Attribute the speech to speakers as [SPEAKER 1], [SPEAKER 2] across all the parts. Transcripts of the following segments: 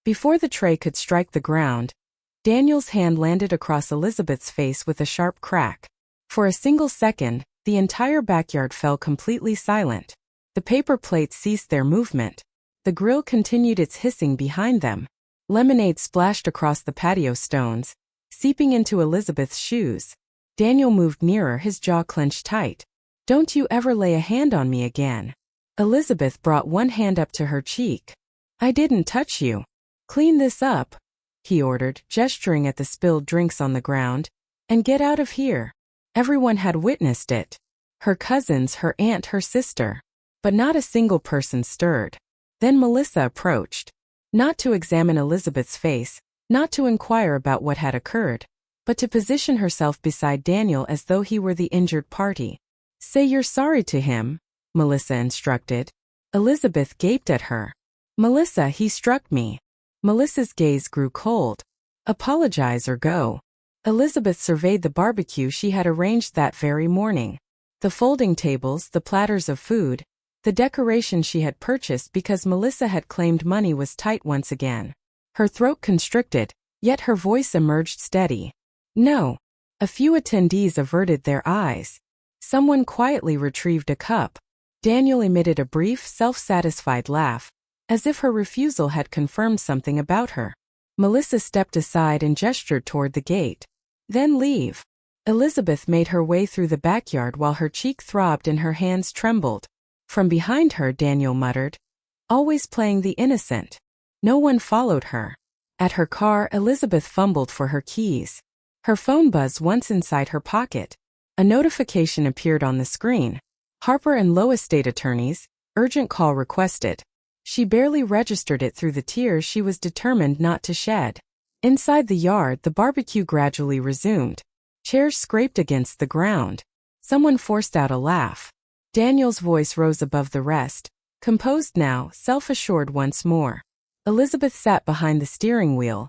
[SPEAKER 1] Before the tray could strike the ground, Daniel's hand landed across Elizabeth's face with a sharp crack. For a single second, the entire backyard fell completely silent. The paper plates ceased their movement. The grill continued its hissing behind them. Lemonade splashed across the patio stones, seeping into Elizabeth's shoes. Daniel moved nearer, his jaw clenched tight. "Don't you ever lay a hand on me again." Elizabeth brought one hand up to her cheek. "I didn't touch you. Clean this up," he ordered, gesturing at the spilled drinks on the ground. "And get out of here." Everyone had witnessed it. Her cousins, her aunt, her sister. But not a single person stirred. Then Melissa approached. Not to examine Elizabeth's face, not to inquire about what had occurred, but to position herself beside Daniel as though he were the injured party. "Say you're sorry to him," Melissa instructed. Elizabeth gaped at her. "Melissa, he struck me." Melissa's gaze grew cold. "Apologize or go." Elizabeth surveyed the barbecue she had arranged that very morning. The folding tables, the platters of food, the decoration she had purchased because Melissa had claimed money was tight once again. Her throat constricted, yet her voice emerged steady. "No." A few attendees averted their eyes. Someone quietly retrieved a cup. Daniel emitted a brief, self-satisfied laugh, as if her refusal had confirmed something about her. Melissa stepped aside and gestured toward the gate. "Then leave." Elizabeth made her way through the backyard while her cheek throbbed and her hands trembled. From behind her, Daniel muttered, "Always playing the innocent." No one followed her. At her car, Elizabeth fumbled for her keys. Her phone buzzed once inside her pocket. A notification appeared on the screen. Harper and Lois State Attorneys, urgent call requested. She barely registered it through the tears she was determined not to shed. Inside the yard, the barbecue gradually resumed. Chairs scraped against the ground. Someone forced out a laugh. Daniel's voice rose above the rest, composed now, self-assured once more. Elizabeth sat behind the steering wheel,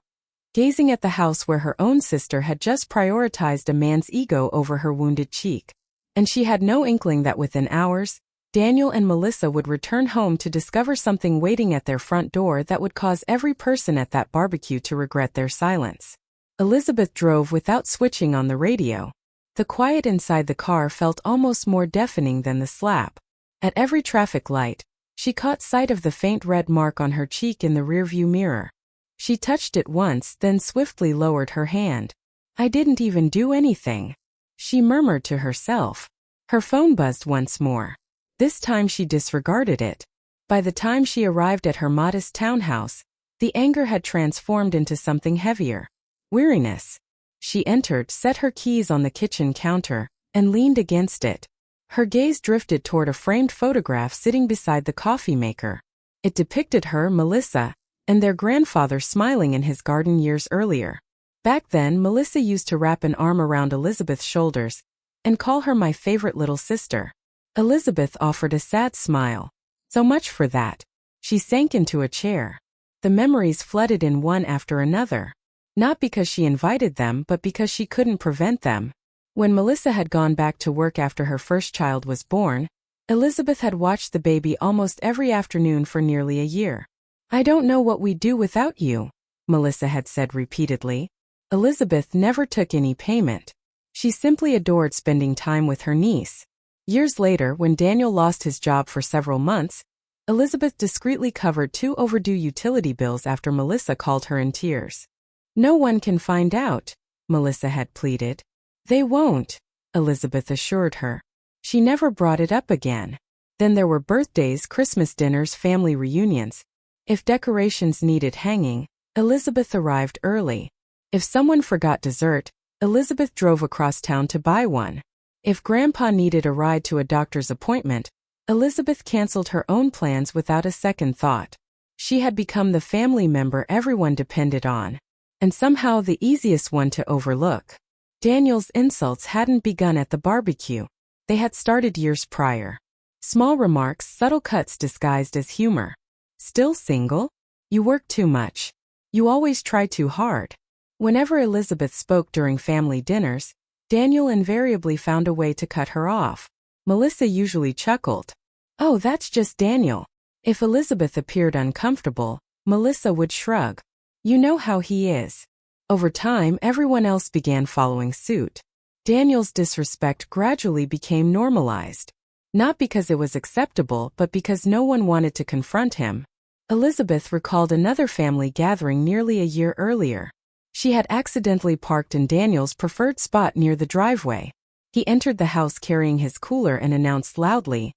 [SPEAKER 1] gazing at the house where her own sister had just prioritized a man's ego over her wounded cheek. And she had no inkling that within hours, Daniel and Melissa would return home to discover something waiting at their front door that would cause every person at that barbecue to regret their silence. Elizabeth drove without switching on the radio. The quiet inside the car felt almost more deafening than the slap. At every traffic light, she caught sight of the faint red mark on her cheek in the rearview mirror. She touched it once, then swiftly lowered her hand. "I didn't even do anything," she murmured to herself. Her phone buzzed once more. This time she disregarded it. By the time she arrived at her modest townhouse, the anger had transformed into something heavier. Weariness. She entered, set her keys on the kitchen counter, and leaned against it. Her gaze drifted toward a framed photograph sitting beside the coffee maker. It depicted her, Melissa, and their grandfather smiling in his garden years earlier. Back then, Melissa used to wrap an arm around Elizabeth's shoulders and call her my favorite little sister. Elizabeth offered a sad smile. So much for that. She sank into a chair. The memories flooded in one after another. Not because she invited them, but because she couldn't prevent them. When Melissa had gone back to work after her first child was born, Elizabeth had watched the baby almost every afternoon for nearly a year. "I don't know what we'd do without you," Melissa had said repeatedly. Elizabeth never took any payment. She simply adored spending time with her niece. Years later, when Daniel lost his job for several months, Elizabeth discreetly covered 2 overdue utility bills after Melissa called her in tears. "No one can find out," Melissa had pleaded. "They won't," Elizabeth assured her. She never brought it up again. Then there were birthdays, Christmas dinners, family reunions. If decorations needed hanging, Elizabeth arrived early. If someone forgot dessert, Elizabeth drove across town to buy one. If Grandpa needed a ride to a doctor's appointment, Elizabeth canceled her own plans without a second thought. She had become the family member everyone depended on, and somehow the easiest one to overlook. Daniel's insults hadn't begun at the barbecue. They had started years prior. Small remarks, subtle cuts disguised as humor. "Still single? You work too much. You always try too hard." Whenever Elizabeth spoke during family dinners, Daniel invariably found a way to cut her off. Melissa usually chuckled. "Oh, that's just Daniel." If Elizabeth appeared uncomfortable, Melissa would shrug. You know how he is. Over time, everyone else began following suit. Daniel's disrespect gradually became normalized. Not because it was acceptable, but because no one wanted to confront him. Elizabeth recalled another family gathering nearly a year earlier. She had accidentally parked in Daniel's preferred spot near the driveway. He entered the house carrying his cooler and announced loudly,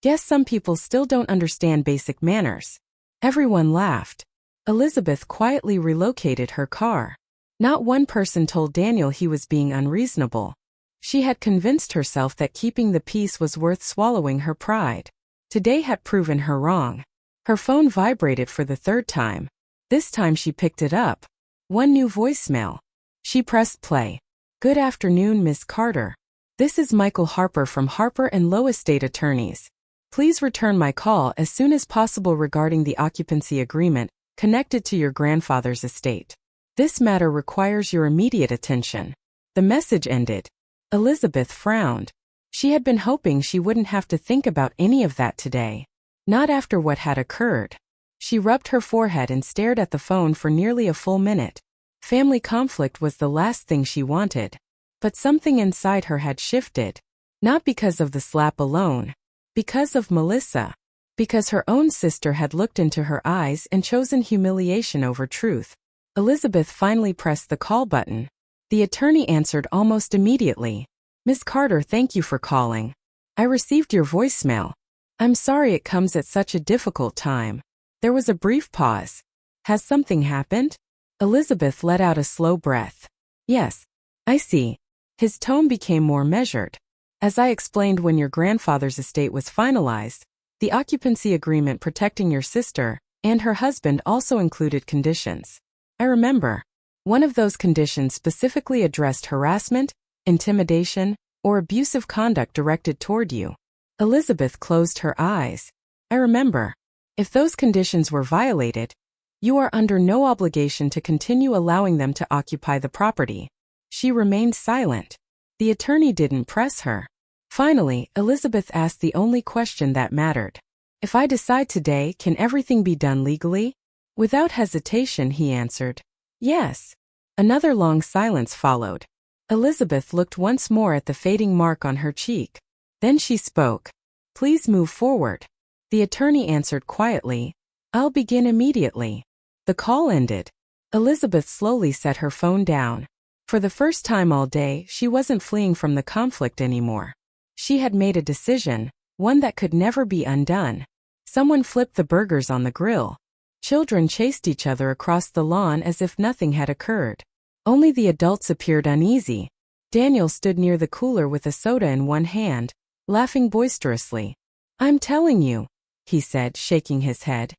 [SPEAKER 1] "Guess some people still don't understand basic manners." Everyone laughed. Elizabeth quietly relocated her car. Not one person told Daniel he was being unreasonable. She had convinced herself that keeping the peace was worth swallowing her pride. Today had proven her wrong. Her phone vibrated for the third time. This time she picked it up. One new voicemail. She pressed play. "Good afternoon, Miss Carter. This is Michael Harper from Harper & Lowe Estate Attorneys. Please return my call as soon as possible regarding the occupancy agreement connected to your grandfather's estate. This matter requires your immediate attention." The message ended. Elizabeth frowned. She had been hoping she wouldn't have to think about any of that today. Not after what had occurred. She rubbed her forehead and stared at the phone for nearly a full minute. Family conflict was the last thing she wanted. But something inside her had shifted. Not because of the slap alone. Because of Melissa. Because her own sister had looked into her eyes and chosen humiliation over truth. Elizabeth finally pressed the call button. The attorney answered almost immediately. "Miss Carter, thank you for calling. I received your voicemail. I'm sorry it comes at such a difficult time." There was a brief pause. "Has something happened?" Elizabeth let out a slow breath. "Yes, I see." His tone became more measured. "As I explained when your grandfather's estate was finalized, the occupancy agreement protecting your sister and her husband also included conditions. I remember. One of those conditions specifically addressed harassment, intimidation, or abusive conduct directed toward you." Elizabeth closed her eyes. "I remember. If those conditions were violated, you are under no obligation to continue allowing them to occupy the property." She remained silent. The attorney didn't press her. Finally, Elizabeth asked the only question that mattered. "If I decide today, can everything be done legally?" Without hesitation, he answered, "Yes." Another long silence followed. Elizabeth looked once more at the fading mark on her cheek. Then she spoke. "Please move forward." The attorney answered quietly, "I'll begin immediately." The call ended. Elizabeth slowly set her phone down. For the first time all day, she wasn't fleeing from the conflict anymore. She had made a decision, one that could never be undone. Someone flipped the burgers on the grill. Children chased each other across the lawn as if nothing had occurred. Only the adults appeared uneasy. Daniel stood near the cooler with a soda in one hand, laughing boisterously. "I'm telling you," he said, shaking his head.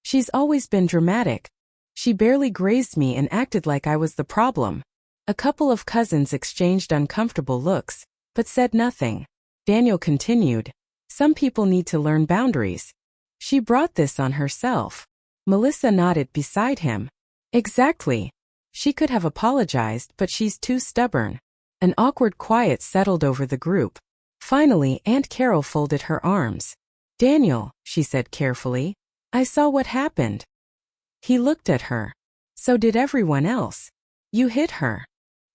[SPEAKER 1] "She's always been dramatic. She barely grazed me and acted like I was the problem." A couple of cousins exchanged uncomfortable looks, but said nothing. Daniel continued, "Some people need to learn boundaries. She brought this on herself." Melissa nodded beside him. "Exactly. She could have apologized, but she's too stubborn." An awkward quiet settled over the group. Finally, Aunt Carol folded her arms. "Daniel," she said carefully, "I saw what happened." He looked at her. "So did everyone else. You hit her."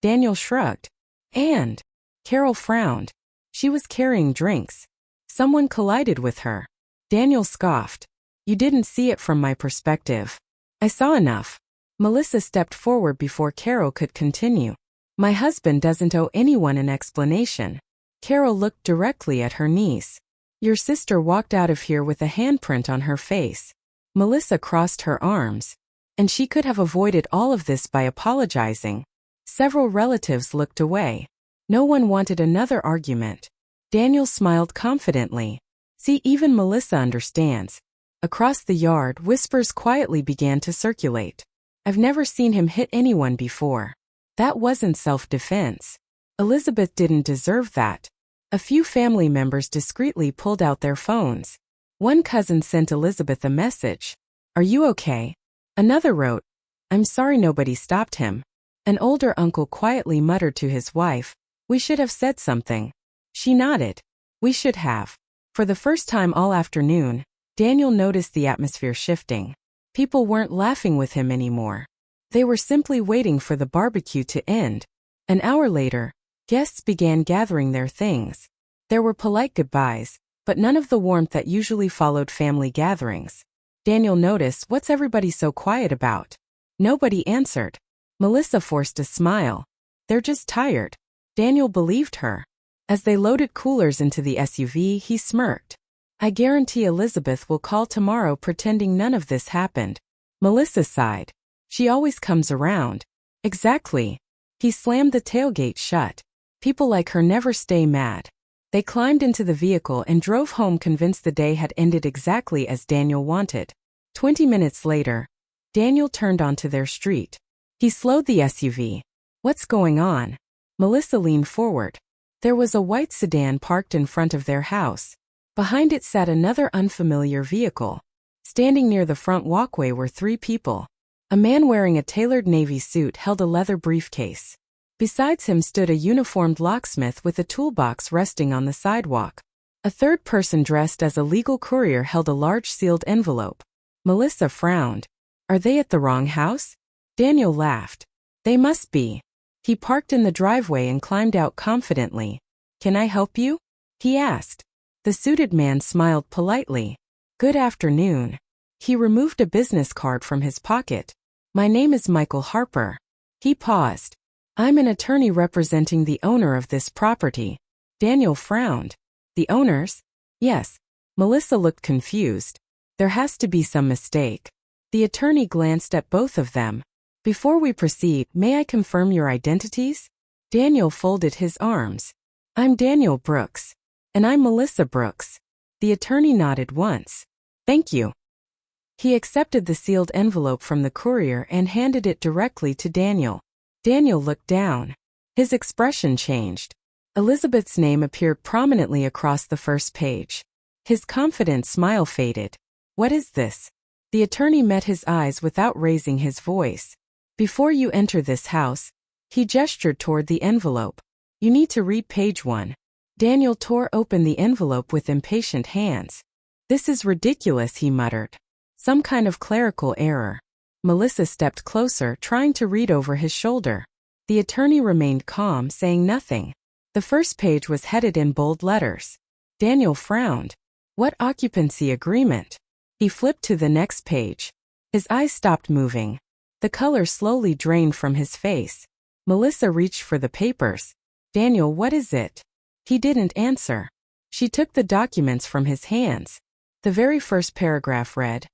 [SPEAKER 1] Daniel shrugged. "And?" Carol frowned. "She was carrying drinks. Someone collided with her." Daniel scoffed. "You didn't see it from my perspective. I saw enough." Melissa stepped forward before Carol could continue. "My husband doesn't owe anyone an explanation." Carol looked directly at her niece. "Your sister walked out of here with a handprint on her face." Melissa crossed her arms. "And she could have avoided all of this by apologizing." Several relatives looked away. No one wanted another argument. Daniel smiled confidently. "See, even Melissa understands." Across the yard, whispers quietly began to circulate. "I've never seen him hit anyone before. That wasn't self-defense. Elizabeth didn't deserve that." A few family members discreetly pulled out their phones. One cousin sent Elizabeth a message. "Are you okay?" Another wrote, "I'm sorry nobody stopped him." An older uncle quietly muttered to his wife, "We should have said something." She nodded. "We should have." For the first time all afternoon, Daniel noticed the atmosphere shifting. People weren't laughing with him anymore. They were simply waiting for the barbecue to end. An hour later, guests began gathering their things. There were polite goodbyes, but none of the warmth that usually followed family gatherings. Daniel noticed, "What's everybody so quiet about?" Nobody answered. Melissa forced a smile. "They're just tired." Daniel believed her. As they loaded coolers into the SUV, he smirked. "I guarantee Elizabeth will call tomorrow pretending none of this happened." Melissa sighed. "She always comes around." "Exactly." He slammed the tailgate shut. "People like her never stay mad." They climbed into the vehicle and drove home, convinced the day had ended exactly as Daniel wanted. 20 minutes later, Daniel turned onto their street. He slowed the SUV. "What's going on?" Melissa leaned forward. There was a white sedan parked in front of their house. Behind it sat another unfamiliar vehicle. Standing near the front walkway were 3 people. A man wearing a tailored navy suit held a leather briefcase. Besides him stood a uniformed locksmith with a toolbox resting on the sidewalk. A third person dressed as a legal courier held a large sealed envelope. Melissa frowned. "Are they at the wrong house?" Daniel laughed. "They must be." He parked in the driveway and climbed out confidently. "Can I help you?" he asked. The suited man smiled politely. "Good afternoon." He removed a business card from his pocket. "My name is Michael Harper." He paused. "I'm an attorney representing the owner of this property." Daniel frowned. "The owners?" "Yes." Melissa looked confused. "There has to be some mistake." The attorney glanced at both of them. "Before we proceed, may I confirm your identities?" Daniel folded his arms. "I'm Daniel Brooks." "And I'm Melissa Brooks." The attorney nodded once. "Thank you." He accepted the sealed envelope from the courier and handed it directly to Daniel. Daniel looked down. His expression changed. Elizabeth's name appeared prominently across the first page. His confident smile faded. "What is this?" The attorney met his eyes without raising his voice. "Before you enter this house," he gestured toward the envelope, "you need to read page 1. Daniel tore open the envelope with impatient hands. "This is ridiculous," he muttered. "Some kind of clerical error." Melissa stepped closer, trying to read over his shoulder. The attorney remained calm, saying nothing. The first page was headed in bold letters. Daniel frowned. "What occupancy agreement?" He flipped to the next page. His eyes stopped moving. The color slowly drained from his face. Melissa reached for the papers. "Daniel, what is it?" He didn't answer. She took the documents from his hands. The very first paragraph read,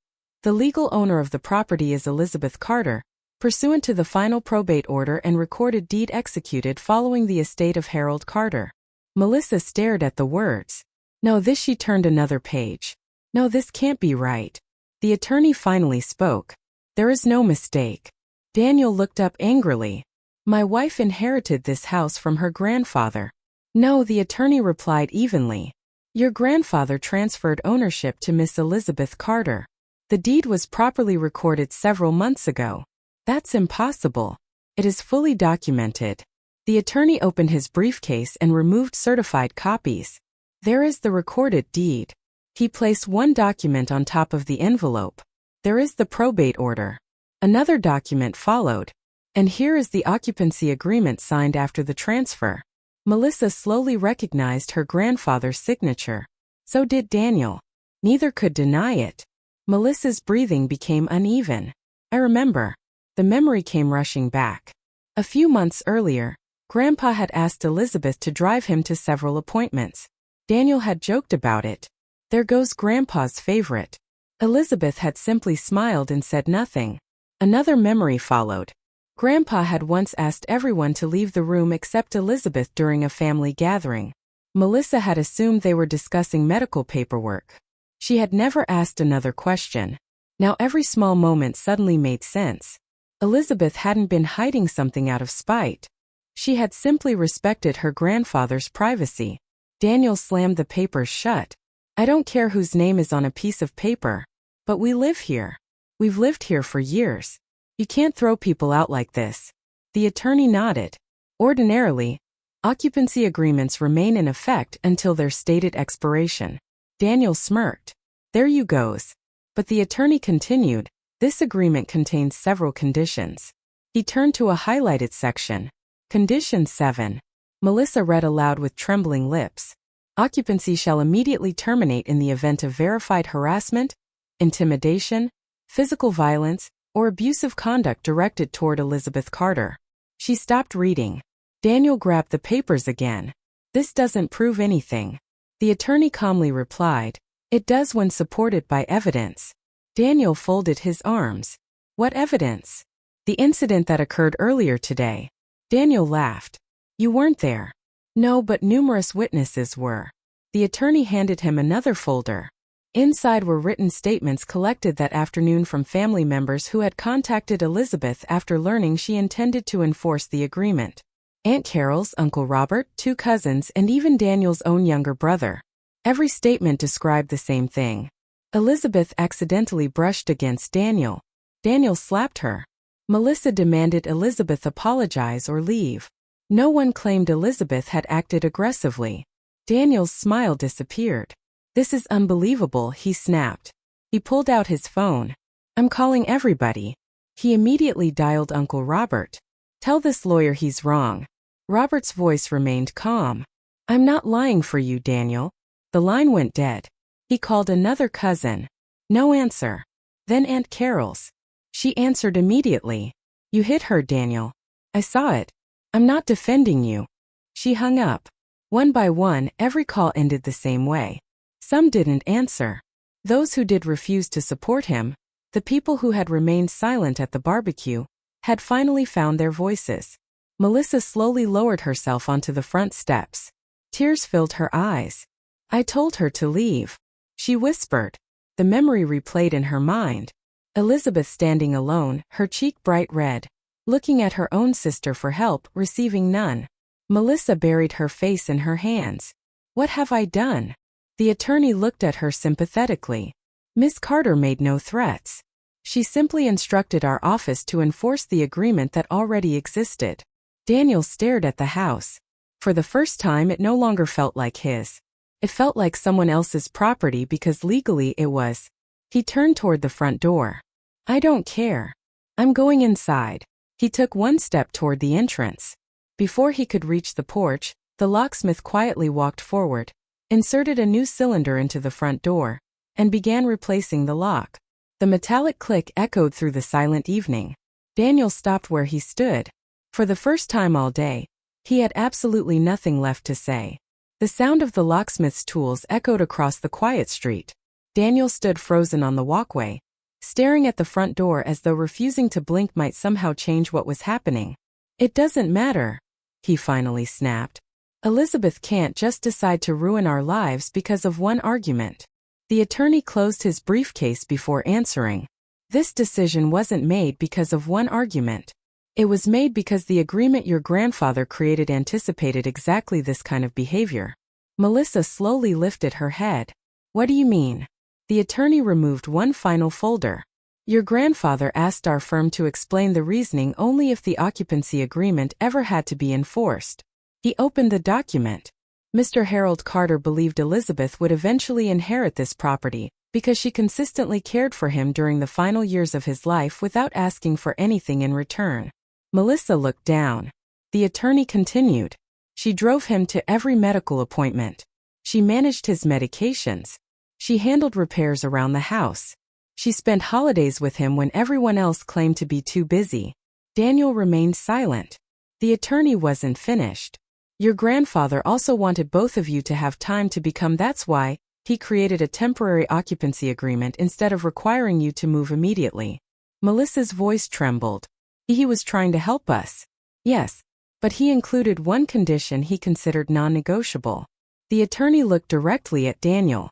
[SPEAKER 1] "The legal owner of the property is Elizabeth Carter, pursuant to the final probate order and recorded deed executed following the estate of Harold Carter." Melissa stared at the words. "No, this." She turned another page. "No, this can't be right." The attorney finally spoke. "There is no mistake." Daniel looked up angrily. "My wife inherited this house from her grandfather." "No," the attorney replied evenly. "Your grandfather transferred ownership to Miss Elizabeth Carter. The deed was properly recorded several months ago." "That's impossible." "It is fully documented." The attorney opened his briefcase and removed certified copies. "There is the recorded deed." He placed one document on top of the envelope. "There is the probate order." Another document followed. "And here is the occupancy agreement signed after the transfer." Melissa slowly recognized her grandfather's signature. So did Daniel. Neither could deny it. Melissa's breathing became uneven. "I remember." The memory came rushing back. A few months earlier, Grandpa had asked Elizabeth to drive him to several appointments. Daniel had joked about it. "There goes Grandpa's favorite." Elizabeth had simply smiled and said nothing. Another memory followed. Grandpa had once asked everyone to leave the room except Elizabeth during a family gathering. Melissa had assumed they were discussing medical paperwork. She had never asked another question. Now every small moment suddenly made sense. Elizabeth hadn't been hiding something out of spite. She had simply respected her grandfather's privacy. Daniel slammed the papers shut. "I don't care whose name is on a piece of paper. But we live here. We've lived here for years. You can't throw people out like this." The attorney nodded. "Ordinarily, occupancy agreements remain in effect until their stated expiration." Daniel smirked. "There you goes." But the attorney continued, This agreement contains several conditions. He turned to a highlighted section. Condition 7. Melissa read aloud with trembling lips. Occupancy shall immediately terminate in the event of verified harassment, intimidation, physical violence, or abusive conduct directed toward Elizabeth Carter. She stopped reading. Daniel grabbed the papers again. This doesn't prove anything. The attorney calmly replied, it does when supported by evidence. Daniel folded his arms. What evidence? The incident that occurred earlier today. Daniel laughed. You weren't there. No, but numerous witnesses were. The attorney handed him another folder. Inside were written statements collected that afternoon from family members who had contacted Elizabeth after learning she intended to enforce the agreement. Aunt Carol's, Uncle Robert, 2 cousins, and even Daniel's own younger brother. Every statement described the same thing. Elizabeth accidentally brushed against Daniel. Daniel slapped her. Melissa demanded Elizabeth apologize or leave. No one claimed Elizabeth had acted aggressively. Daniel's smile disappeared. This is unbelievable, he snapped. He pulled out his phone. I'm calling everybody. He immediately dialed Uncle Robert. Tell this lawyer he's wrong. Robert's voice remained calm. I'm not lying for you, Daniel. The line went dead. He called another cousin. No answer. Then Aunt Carol's. She answered immediately. You hit her, Daniel. I saw it. I'm not defending you. She hung up. One by one, every call ended the same way. Some didn't answer. Those who did refused to support him. The people who had remained silent at the barbecue had finally found their voices. Melissa slowly lowered herself onto the front steps. Tears filled her eyes. I told her to leave. She whispered. The memory replayed in her mind. Elizabeth standing alone, her cheek bright red, looking at her own sister for help, receiving none. Melissa buried her face in her hands. What have I done? The attorney looked at her sympathetically. Miss Carter made no threats. She simply instructed our office to enforce the agreement that already existed. Daniel stared at the house. For the first time, it no longer felt like his. It felt like someone else's property because legally it was. He turned toward the front door. I don't care. I'm going inside. He took one step toward the entrance. Before he could reach the porch, the locksmith quietly walked forward, inserted a new cylinder into the front door, and began replacing the lock. The metallic click echoed through the silent evening. Daniel stopped where he stood. For the first time all day, he had absolutely nothing left to say. The sound of the locksmith's tools echoed across the quiet street. Daniel stood frozen on the walkway, staring at the front door as though refusing to blink might somehow change what was happening. It doesn't matter, he finally snapped. Elizabeth can't just decide to ruin our lives because of one argument. The attorney closed his briefcase before answering. This decision wasn't made because of one argument. It was made because the agreement your grandfather created anticipated exactly this kind of behavior. Melissa slowly lifted her head. What do you mean? The attorney removed one final folder. Your grandfather asked our firm to explain the reasoning only if the occupancy agreement ever had to be enforced. He opened the document. Mr. Harold Carter believed Elizabeth would eventually inherit this property because she consistently cared for him during the final years of his life without asking for anything in return. Melissa looked down. The attorney continued. She drove him to every medical appointment. She managed his medications. She handled repairs around the house. She spent holidays with him when everyone else claimed to be too busy. Daniel remained silent. The attorney wasn't finished. Your grandfather also wanted both of you to have time to become. That's why he created a temporary occupancy agreement instead of requiring you to move immediately. Melissa's voice trembled. He was trying to help us. Yes, but he included one condition he considered non-negotiable. The attorney looked directly at Daniel.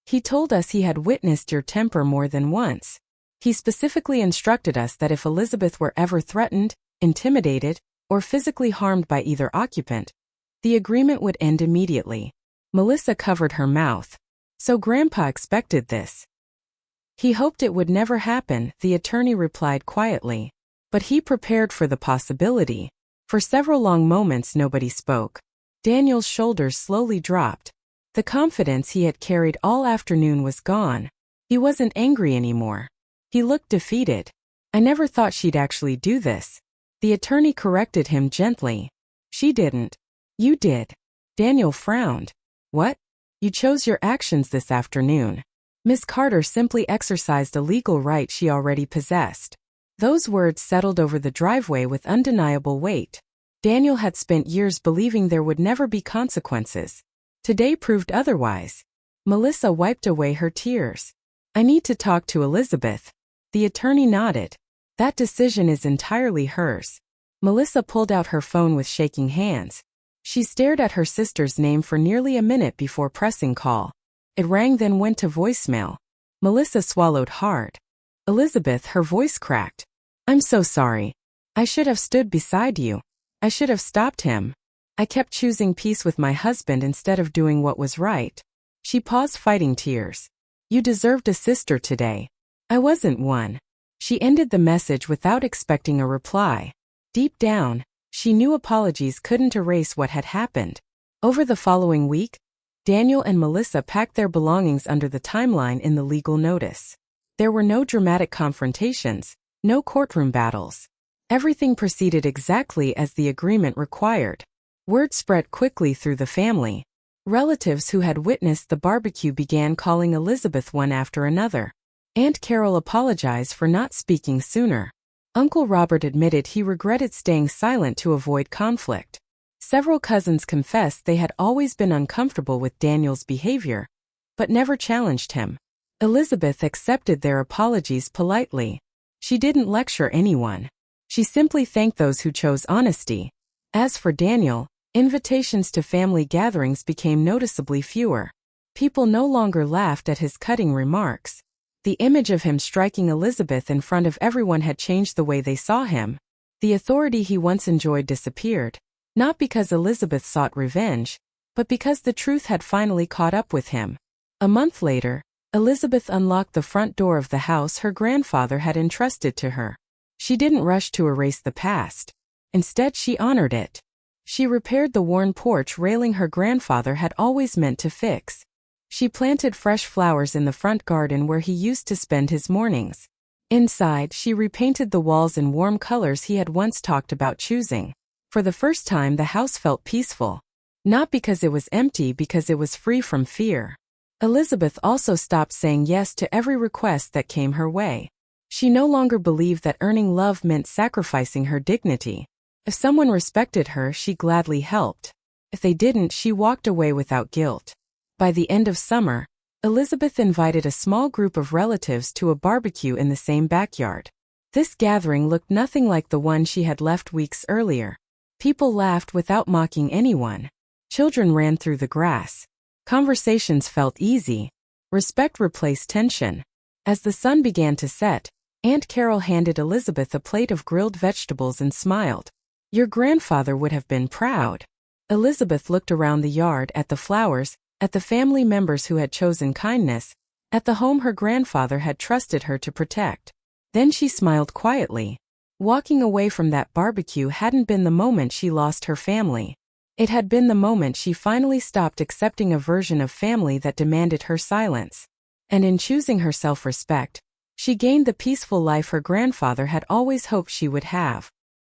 [SPEAKER 1] He told us he had witnessed your temper more than once. He specifically instructed us that if Elizabeth were ever threatened, intimidated, or physically harmed by either occupant, the agreement would end immediately. Melissa covered her mouth. So Grandpa expected this. He hoped it would never happen, the attorney replied quietly. But he prepared for the possibility. For several long moments nobody spoke. Daniel's shoulders slowly dropped. The confidence he had carried all afternoon was gone. He wasn't angry anymore. He looked defeated. I never thought she'd actually do this. The attorney corrected him gently. She didn't. You did. Daniel frowned. What? You chose your actions this afternoon. Miss Carter simply exercised a legal right she already possessed. Those words settled over the driveway with undeniable weight. Daniel had spent years believing there would never be consequences. Today proved otherwise. Melissa wiped away her tears. I need to talk to Elizabeth. The attorney nodded. That decision is entirely hers. Melissa pulled out her phone with shaking hands. She stared at her sister's name for nearly a minute before pressing call. It rang, then went to voicemail. Melissa swallowed hard. Elizabeth, her voice cracked. I'm so sorry. I should have stood beside you. I should have stopped him. I kept choosing peace with my husband instead of doing what was right. She paused, fighting tears. You deserved a sister today. I wasn't one. She ended the message without expecting a reply. Deep down, she knew apologies couldn't erase what had happened. Over the following week, Daniel and Melissa packed their belongings under the timeline in the legal notice. There were no dramatic confrontations, no courtroom battles. Everything proceeded exactly as the agreement required. Word spread quickly through the family. Relatives who had witnessed the barbecue began calling Elizabeth one after another. Aunt Carol apologized for not speaking sooner. Uncle Robert admitted he regretted staying silent to avoid conflict. Several cousins confessed they had always been uncomfortable with Daniel's behavior, but never challenged him. Elizabeth accepted their apologies politely. She didn't lecture anyone. She simply thanked those who chose honesty. As for Daniel, invitations to family gatherings became noticeably fewer. People no longer laughed at his cutting remarks. The image of him striking Elizabeth in front of everyone had changed the way they saw him. The authority he once enjoyed disappeared, not because Elizabeth sought revenge, but because the truth had finally caught up with him. A month later, Elizabeth unlocked the front door of the house her grandfather had entrusted to her. She didn't rush to erase the past. Instead, she honored it. She repaired the worn porch railing her grandfather had always meant to fix. She planted fresh flowers in the front garden where he used to spend his mornings. Inside, she repainted the walls in warm colors he had once talked about choosing. For the first time, the house felt peaceful. Not because it was empty, because it was free from fear. Elizabeth also stopped saying yes to every request that came her way. She no longer believed that earning love meant sacrificing her dignity. If someone respected her, she gladly helped. If they didn't, she walked away without guilt. By the end of summer, Elizabeth invited a small group of relatives to a barbecue in the same backyard. This gathering looked nothing like the one she had left weeks earlier. People laughed without mocking anyone. Children ran through the grass. Conversations felt easy. Respect replaced tension. As the sun began to set, Aunt Carol handed Elizabeth a plate of grilled vegetables and smiled. Your grandfather would have been proud. Elizabeth looked around the yard, at the flowers, at the family members who had chosen kindness, at the home her grandfather had trusted her to protect. Then she smiled quietly. Walking away from that barbecue hadn't been the moment she lost her family. It had been the moment she finally stopped accepting a version of family that demanded her silence. And in choosing her self-respect, she gained the peaceful life her grandfather had always hoped she would have.